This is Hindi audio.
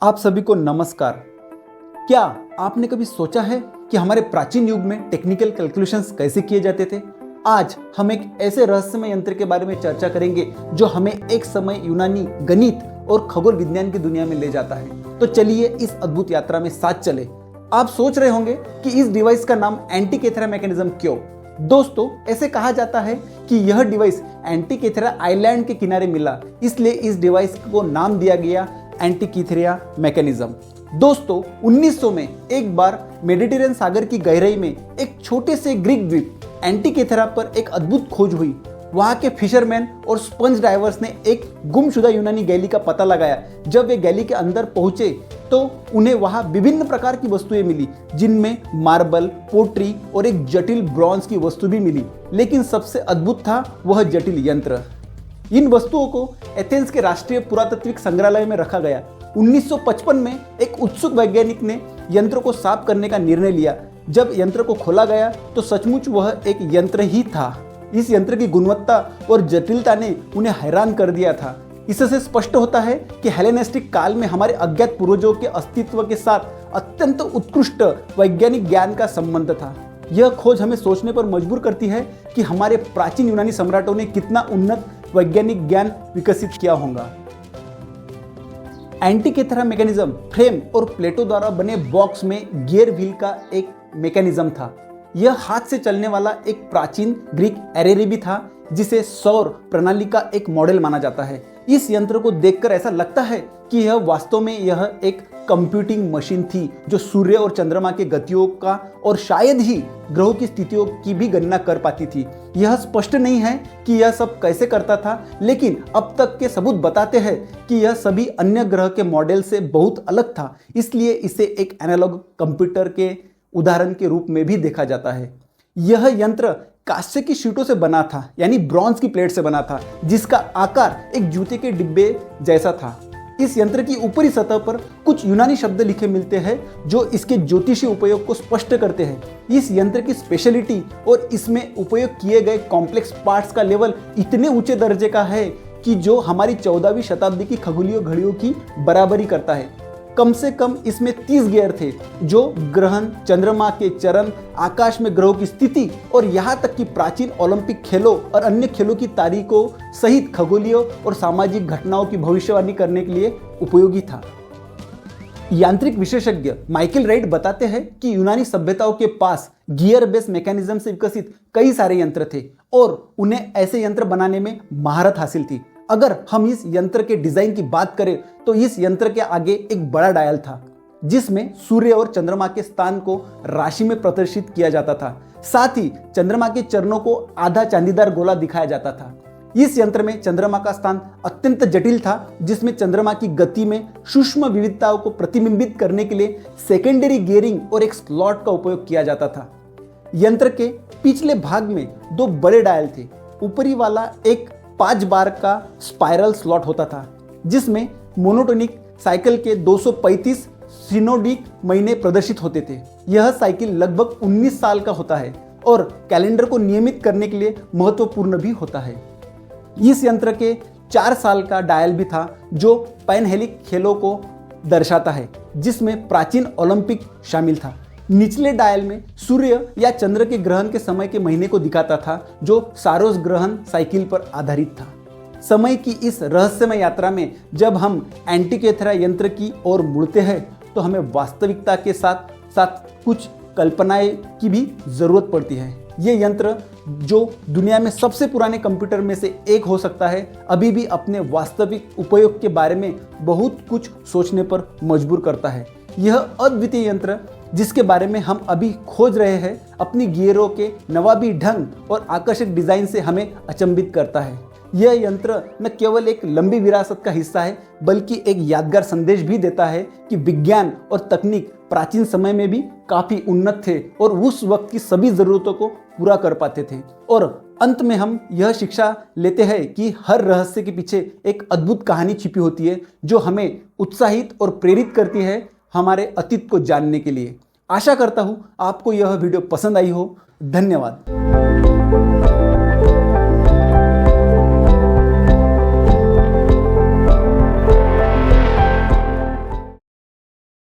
आप सभी को नमस्कार। क्या आपने कभी सोचा है कि हमारे प्राचीन युग में टेक्निकल कैलकुलेशंस कैसे किए जाते थे? आज हम एक ऐसे रहस्यमय यंत्र के बारे में चर्चा करेंगे जो हमें एक समय यूनानी गणित और खगोल विज्ञान की दुनिया में ले जाता है। तो चलिए इस अद्भुत यात्रा में साथ चले। आप सोच रहे होंगे कि इस डिवाइस का नाम एंटीकेथेरा मैकेनिज्म क्यों? दोस्तों, ऐसे कहा जाता है कि यह डिवाइस एंटीकेथेरा आइलैंड के किनारे मिला, इसलिए इस डिवाइस को नाम दिया गया एंटीकेथेरा मैकेनिज्म। दोस्तों, 1900 में एक बार मेडिटेरियन सागर की गहराई में एक छोटे से ग्रीक द्वीप एंटीकेथेरा पर एक अद्भुत खोज हुई। वहां के फिशरमैन और स्पंज डाइवर्स ने एक गुमशुदा यूनानी गैली का पता लगाया। जब वे गैली के अंदर पहुंचे तो उन्हें वहां विभिन्न प्रकार की वस्तुएं मिली, जिनमें मार्बल, पोट्री और एक जटिल ब्रॉन्ज की वस्तु भी मिली। लेकिन सबसे अद्भुत था वह जटिल यंत्र। इन वस्तुओं को एथेंस के राष्ट्रीय पुरातात्विक संग्रहालय में रखा गया। 1955 में एक उत्सुक वैज्ञानिक ने यंत्र को साफ करने का निर्णय लिया। जब यंत्र को खोला गया तो सचमुच वह एक यंत्र ही था। इस यंत्र की गुणवत्ता और जटिलता ने उन्हें हैरान कर दिया था। इससे स्पष्ट होता है कि हेलेनिस्टिक काल में हमारे अज्ञात पूर्वजों के अस्तित्व के साथ अत्यंत उत्कृष्ट वैज्ञानिक ज्ञान का संबंध था। यह खोज हमें सोचने पर मजबूर करती है कि हमारे प्राचीन यूनानी सम्राटों ने कितना उन्नत वैज्ञानिक ज्ञान विकसित किया होगा। एंटीकेथेरा मैकेनिज्म फ्रेम और प्लेटों द्वारा बने बॉक्स में गियर व्हील का एक मैकेनिज्म था। यह हाथ से चलने वाला एक प्राचीन ग्रीक एरेरी भी था, जिसे सौर प्रणाली का एक मॉडल माना जाता है। इस यंत्र को देखकर ऐसा लगता है कि यह वास्तव में एक कंप्यूटिंग मशीन थी जो सूर्य और चंद्रमा के गतियों का और शायद ही ग्रहों की स्थितियों की भी गणना कर पाती थी। यह स्पष्ट नहीं है कि यह सब कैसे करता था, लेकिन अब तक के सबूत बताते हैं कि यह सभी अन्य ग्रह के मॉडल से बहुत अलग था। इसलिए इसे एक एनालॉग कंप्यूटर के उदाहरण के रूप में भी देखा जाता है। यह यंत्र कांस्य की शीटों से बना था, यानी ब्रॉन्ज की प्लेट से बना था, जिसका आकार एक जूते के डिब्बे जैसा था। इस यंत्र की ऊपरी सतह पर कुछ यूनानी शब्द लिखे मिलते हैं जो इसके ज्योतिषीय उपयोग को स्पष्ट करते हैं। इस यंत्र की स्पेशलिटी और इसमें उपयोग किए गए कॉम्प्लेक्स पार्ट्स का लेवल इतने ऊंचे दर्जे का है कि जो हमारी 14वीं शताब्दी की खगोलीय घड़ियों की बराबरी करता है। कम से कम इसमें 30 गियर थे जो ग्रहण, चंद्रमा के चरण, आकाश में ग्रहों की स्थिति और यहाँ तक कि प्राचीन ओलंपिक खेलों और अन्य खेलों की तारीखों सहित खगोलीय और सामाजिक घटनाओं की भविष्यवाणी करने के लिए उपयोगी था। यांत्रिक विशेषज्ञ माइकल राइट बताते हैं कि यूनानी सभ्यताओं के पास गियर बेस मैकेनिज्म से विकसित कई सारे यंत्र थे और उन्हें ऐसे यंत्र बनाने में महारत हासिल थी। अगर हम इस यंत्र के डिजाइन की बात करें तो इस यंत्र के आगे एक बड़ा डायल था जिसमें सूर्य और चंद्रमा के स्थान को राशि में प्रदर्शित किया जाता था। साथ ही चंद्रमा के चरणों को आधा चांदीदार गोला दिखाया जाता था। इस यंत्र में चंद्रमा का स्थान अत्यंत जटिल था, जिसमें चंद्रमा की गति में सूक्ष्म विविधताओं को प्रतिबिंबित करने के लिए सेकेंडरी गियरिंग और एक स्लॉट का उपयोग किया जाता था। यंत्र के पिछले भाग में दो बड़े डायल थे। ऊपरी वाला एक 5 बार का स्पाइरल स्लॉट होता था जिसमें मोनोटोनिक साइकिल के 235 सिनोडिक महीने प्रदर्शित होते थे। यह साइकिल लगभग 19 साल का होता है और कैलेंडर को नियमित करने के लिए महत्वपूर्ण भी होता है। इस यंत्र के 4 साल का डायल भी था जो पैनहेलिक खेलों को दर्शाता है, जिसमें प्राचीन ओलंपिक शामिल था। निचले डायल में सूर्य या चंद्र के ग्रहण के समय के महीने को दिखाता था जो सारोस ग्रहण साइकिल पर आधारित था। समय की इस रहस्यमय यात्रा में जब हम एंटीकेथेरा यंत्र की ओर मुड़ते हैं तो हमें वास्तविकता के साथ साथ कुछ कल्पनाएं की भी जरूरत पड़ती है। ये यंत्र जो दुनिया में सबसे पुराने कंप्यूटर में से एक हो सकता है, अभी भी अपने वास्तविक उपयोग के बारे में बहुत कुछ सोचने पर मजबूर करता है। यह अद्वितीय यंत्र जिसके बारे में हम अभी खोज रहे हैं, अपनी गियरों के नवाबी ढंग और आकर्षक डिजाइन से हमें अचंभित करता है। यह यंत्र न केवल एक लंबी विरासत का हिस्सा है, बल्कि एक यादगार संदेश भी देता है कि विज्ञान और तकनीक प्राचीन समय में भी काफी उन्नत थे और उस वक्त की सभी जरूरतों को पूरा कर पाते थे। और अंत में हम यह शिक्षा लेते हैं कि हर रहस्य के पीछे एक अद्भुत कहानी छिपी होती है जो हमें उत्साहित और प्रेरित करती है हमारे अतीत को जानने के लिए। आशा करता हूँ आपको यह वीडियो पसंद आई हो। धन्यवाद।